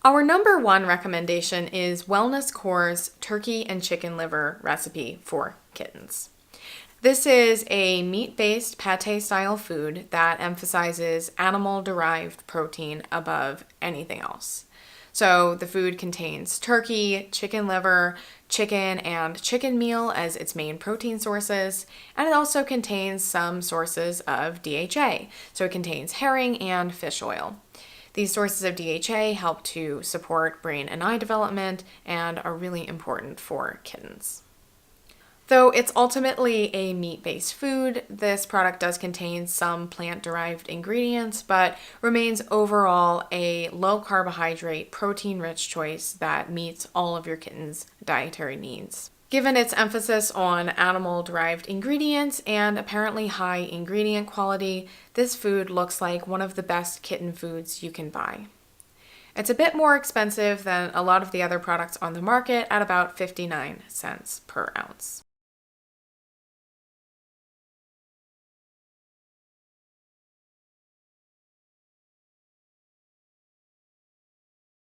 Our number one recommendation is Wellness Core's turkey and chicken liver recipe for kittens. This is a meat-based pate-style food that emphasizes animal-derived protein above anything else. So the food contains turkey, chicken liver, chicken, and chicken meal as its main protein sources, and it also contains some sources of DHA. So it contains herring and fish oil. These sources of DHA help to support brain and eye development and are really important for kittens. Though it's ultimately a meat-based food, this product does contain some plant-derived ingredients, but remains overall a low-carbohydrate, protein-rich choice that meets all of your kitten's dietary needs. Given its emphasis on animal-derived ingredients and apparently high ingredient quality, this food looks like one of the best kitten foods you can buy. It's a bit more expensive than a lot of the other products on the market at about 59 cents per ounce.